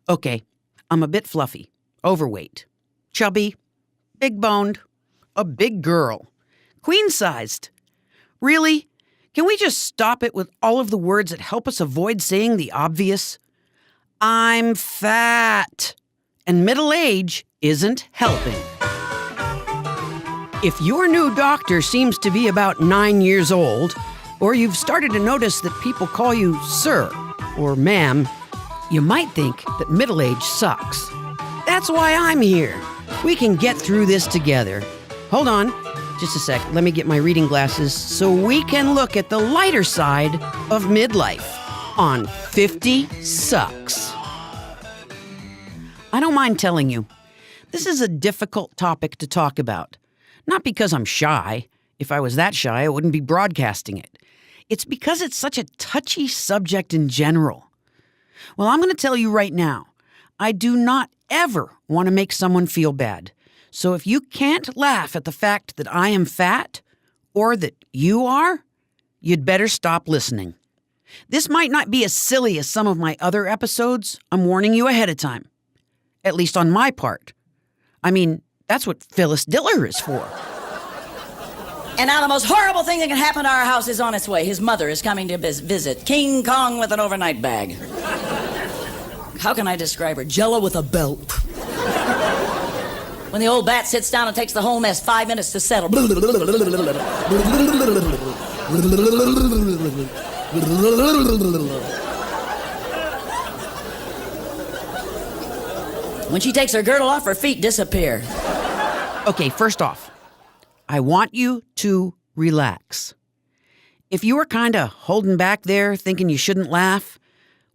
Okay, I'm a bit fluffy, overweight, chubby, big-boned, a big girl, queen-sized. Really? Can we just stop it with all of the words that help us avoid saying the obvious? I'm fat, and middle age isn't helping. If your new doctor seems to be about 9 years old, or you've started to notice that people call you sir or ma'am, you might think that middle age sucks. That's why I'm here. We can get through this together. Hold on, just a sec. Let me get my reading glasses so we can look at the lighter side of midlife on 50 Sucks. I don't mind telling you, this is a difficult topic to talk about. Not because I'm shy. If I was that shy, I wouldn't be broadcasting it. It's because it's such a touchy subject in general. Well, I'm going to tell you right now, I do not ever want to make someone feel bad. So if you can't laugh at the fact that I am fat, or that you are, you'd better stop listening. This might not be as silly as some of my other episodes. I'm warning you ahead of time. At least on my part. I mean, that's what Phyllis Diller is for. And now the most horrible thing that can happen to our house is on its way. His mother is coming to visit. King Kong with an overnight bag. How can I describe her? Jell-O with a belt. When the old bat sits down and takes the whole mess 5 minutes to settle. When she takes her girdle off, her feet disappear. Okay, first off, I want you to relax. If you were kind of holding back there, thinking you shouldn't laugh,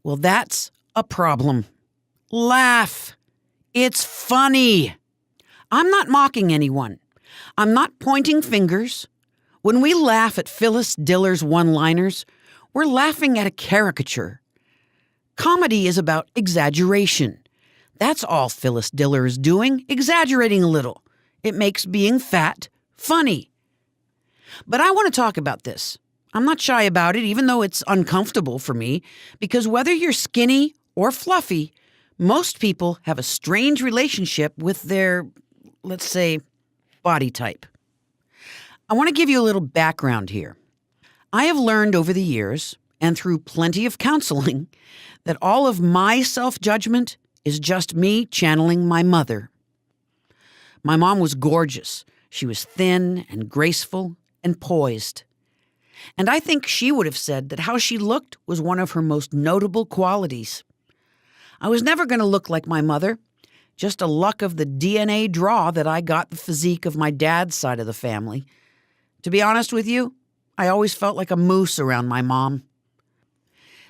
well, that's a problem. Laugh. It's funny. I'm not mocking anyone. I'm not pointing fingers. When we laugh at Phyllis Diller's one-liners, we're laughing at a caricature. Comedy is about exaggeration. That's all Phyllis Diller is doing, exaggerating a little. It makes being fat funny. But I want to talk about this. I'm not shy about it, even though it's uncomfortable for me, because whether you're skinny or fluffy, most people have a strange relationship with their, let's say, body type. I want to give you a little background here. I have learned over the years, and through plenty of counseling, that all of my self-judgment is just me channeling my mother. My mom was gorgeous. She was thin and graceful and poised. And I think she would have said that how she looked was one of her most notable qualities. I was never going to look like my mother, just a luck of the DNA draw that I got the physique of my dad's side of the family. To be honest with you, I always felt like a moose around my mom.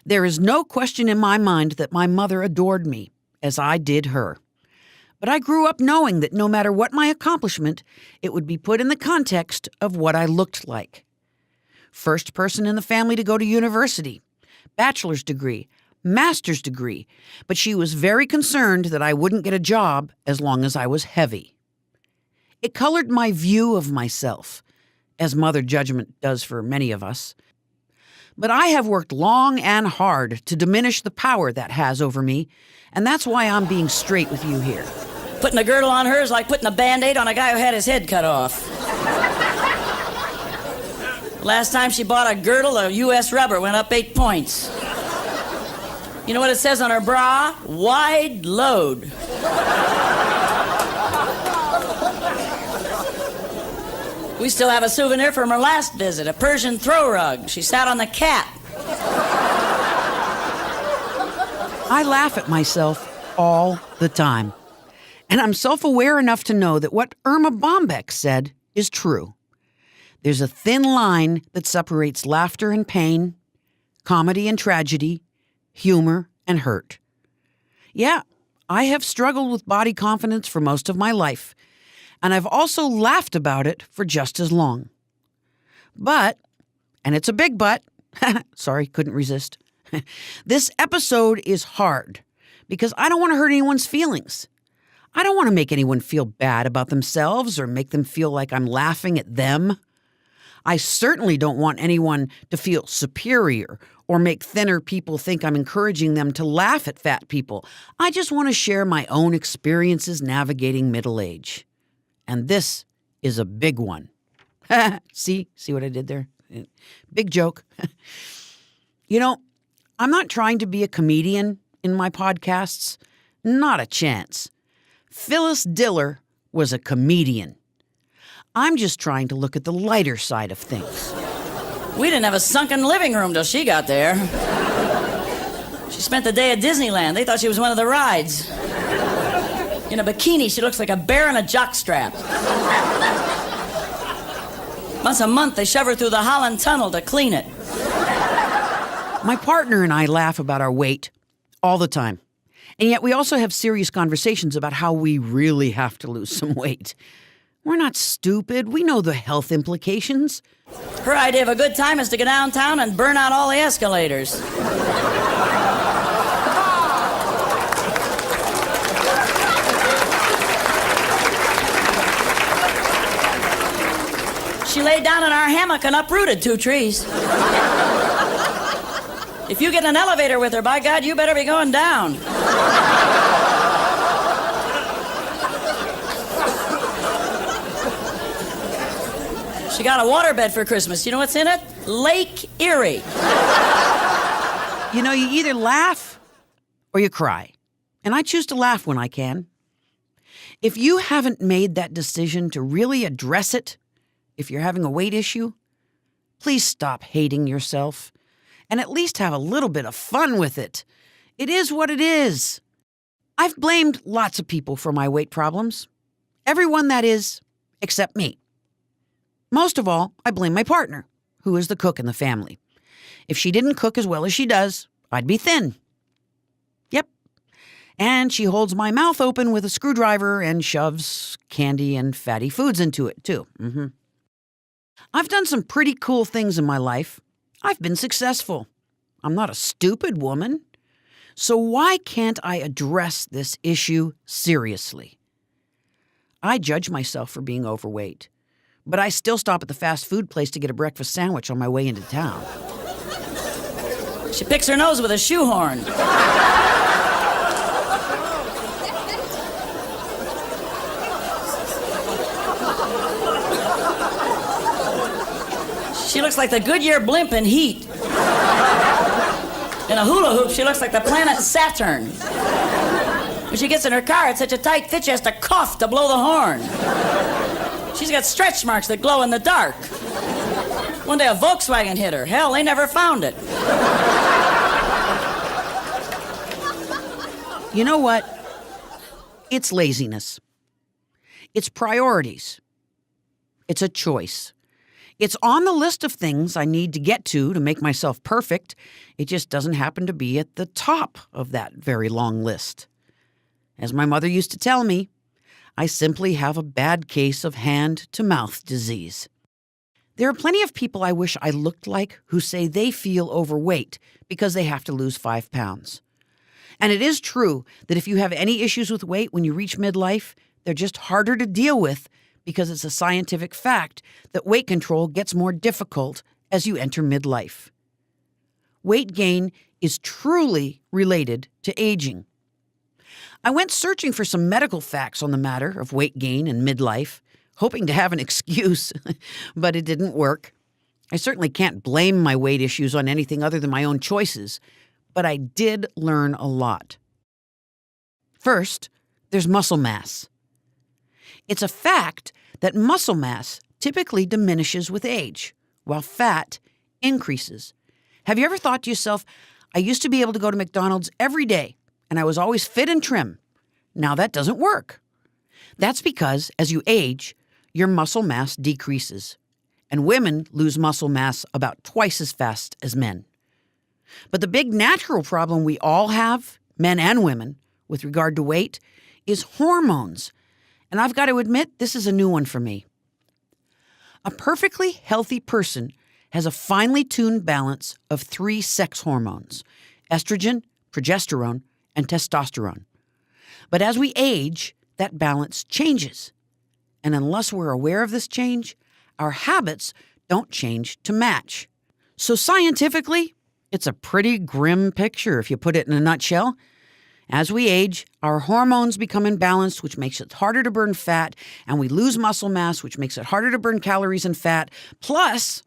There is no question in my mind that my mother adored me, as I did her. But I grew up knowing that no matter what my accomplishment, it would be put in the context of what I looked like. First person in the family to go to university, bachelor's degree, master's degree, but she was very concerned that I wouldn't get a job as long as I was heavy. It colored my view of myself, as mother judgment does for many of us. But I have worked long and hard to diminish the power that has over me, and that's why I'm being straight with you here. Putting a girdle on her is like putting a Band-Aid on a guy who had his head cut off. Last time she bought a girdle, the U.S. rubber went up 8 points. You know what it says on her bra? Wide load. We still have a souvenir from her last visit, a Persian throw rug. She sat on the cat. I laugh at myself all the time. And I'm self-aware enough to know that what Irma Bombeck said is true. There's a thin line that separates laughter and pain, comedy and tragedy, humor and hurt. Yeah, I have struggled with body confidence for most of my life, and I've also laughed about it for just as long. But, and it's a big but, sorry, couldn't resist, this episode is hard because I don't want to hurt anyone's feelings. I don't want to make anyone feel bad about themselves or make them feel like I'm laughing at them. I certainly don't want anyone to feel superior or make thinner people think I'm encouraging them to laugh at fat people. I just want to share my own experiences navigating middle age. And this is a big one. See what I did there? Big joke. You know, I'm not trying to be a comedian in my podcasts. Not a chance. Phyllis Diller was a comedian. I'm just trying to look at the lighter side of things. We didn't have a sunken living room till she got there. She spent the day at Disneyland. They thought she was one of the rides. In a bikini, she looks like a bear in a jockstrap. Once a month, they shove her through the Holland Tunnel to clean it. My partner and I laugh about our weight all the time. And yet we also have serious conversations about how we really have to lose some weight. We're not stupid. We know the health implications. Her idea of a good time is to go downtown and burn out all the escalators. She laid down in our hammock and uprooted 2 trees. If you get in an elevator with her, by God, you better be going down. She got a waterbed for Christmas. You know what's in it? Lake Erie. You know, you either laugh or you cry. And I choose to laugh when I can. If you haven't made that decision to really address it, if you're having a weight issue, please stop hating yourself and at least have a little bit of fun with it. It is what it is. I've blamed lots of people for my weight problems. Everyone, that is, except me. Most of all, I blame my partner, who is the cook in the family. If she didn't cook as well as she does, I'd be thin. Yep. And she holds my mouth open with a screwdriver and shoves candy and fatty foods into it, too. I've done some pretty cool things in my life. I've been successful. I'm not a stupid woman. So why can't I address this issue seriously? I judge myself for being overweight, but I still stop at the fast food place to get a breakfast sandwich on my way into town. She picks her nose with a shoehorn. She looks like the Goodyear blimp in Heat. In a hula hoop, she looks like the planet Saturn. When she gets in her car, it's such a tight fit she has to cough to blow the horn. She's got stretch marks that glow in the dark. One day a Volkswagen hit her. Hell, they never found it. You know what? It's laziness. It's priorities. It's a choice. It's on the list of things I need to get to make myself perfect. It just doesn't happen to be at the top of that very long list. As my mother used to tell me, I simply have a bad case of hand-to-mouth disease. There are plenty of people I wish I looked like who say they feel overweight because they have to lose 5 pounds. And it is true that if you have any issues with weight when you reach midlife, they're just harder to deal with because it's a scientific fact that weight control gets more difficult as you enter midlife. Weight gain is truly related to aging. I went searching for some medical facts on the matter of weight gain and midlife, hoping to have an excuse, but it didn't work. I certainly can't blame my weight issues on anything other than my own choices, but I did learn a lot. First, there's muscle mass. It's a fact that muscle mass typically diminishes with age, while fat increases. Have you ever thought to yourself, I used to be able to go to McDonald's every day, and I was always fit and trim. Now that doesn't work. That's because as you age, your muscle mass decreases, and women lose muscle mass about twice as fast as men. But the big natural problem we all have, men and women, with regard to weight, is hormones. And I've got to admit, this is a new one for me. A perfectly healthy person has a finely tuned balance of 3 sex hormones: estrogen, progesterone, and testosterone. But as we age, that balance changes. And unless we're aware of this change, our habits don't change to match. So scientifically, It's a pretty grim picture if you put it in a nutshell. As we age, our hormones become imbalanced, which makes it harder to burn fat, and we lose muscle mass, which makes it harder to burn calories and fat. Plus,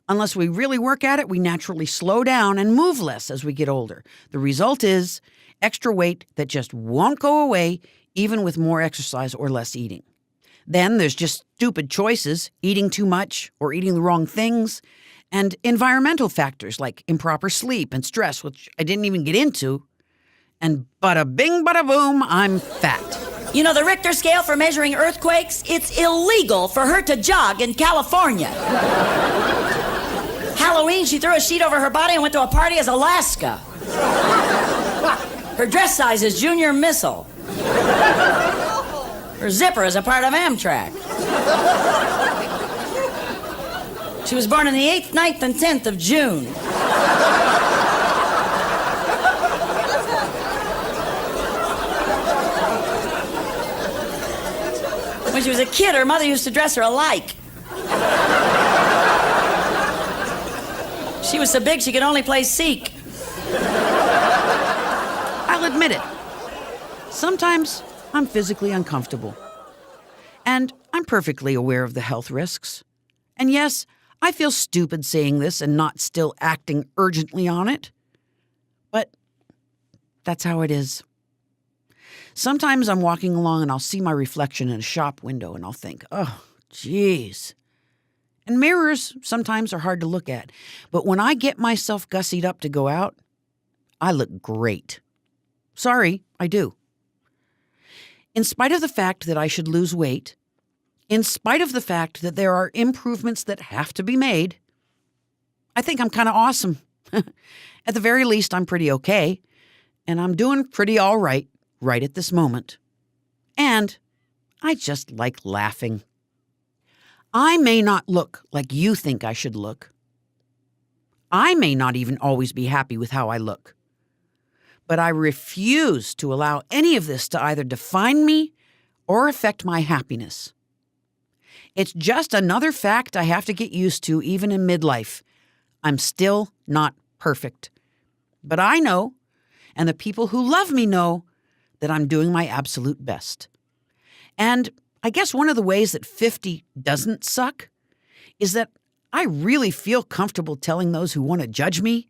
unless we really work at it, we naturally slow down and move less as we get older. The result is extra weight that just won't go away, even with more exercise or less eating. Then there's just stupid choices, eating too much or eating the wrong things, and environmental factors like improper sleep and stress, which I didn't even get into. And bada bing, bada boom, I'm fat. You know the Richter scale for measuring earthquakes? It's illegal for her to jog in California. Halloween, she threw a sheet over her body and went to a party as Alaska. Her dress size is Junior Missile. Her zipper is a part of Amtrak. She was born on the 8th, 9th, and 10th of June. When she was a kid, her mother used to dress her alike. She was so big she could only play Seek. I'll admit it. Sometimes I'm physically uncomfortable. And I'm perfectly aware of the health risks. And yes, I feel stupid saying this and not still acting urgently on it. But that's how it is. Sometimes I'm walking along and I'll see my reflection in a shop window and I'll think, oh, geez. And mirrors sometimes are hard to look at. But when I get myself gussied up to go out, I look great. Sorry, I do. In spite of the fact that I should lose weight, in spite of the fact that there are improvements that have to be made, I think I'm kind of awesome. At the very least, I'm pretty okay. And I'm doing pretty all right at this moment. And I just like laughing. I may not look like you think I should look. I may not even always be happy with how I look. But I refuse to allow any of this to either define me or affect my happiness. It's just another fact I have to get used to even in midlife. I'm still not perfect. But I know, and the people who love me know, that I'm doing my absolute best. And I guess one of the ways that 50 doesn't suck is that I really feel comfortable telling those who want to judge me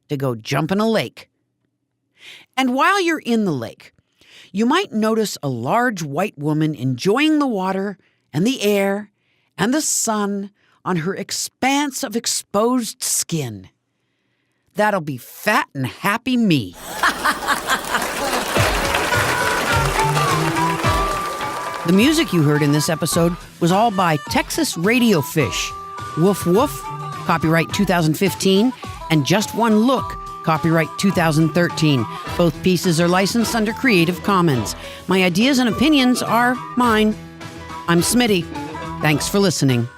to go jump in a lake. And while you're in the lake, you might notice a large white woman enjoying the water and the air and the sun on her expanse of exposed skin. That'll be fat and happy me. The music you heard in this episode was all by Texas Radio Fish, Woof Woof, copyright 2015, and Just One Look, copyright 2013. Both pieces are licensed under Creative Commons. My ideas and opinions are mine. I'm Smitty. Thanks for listening.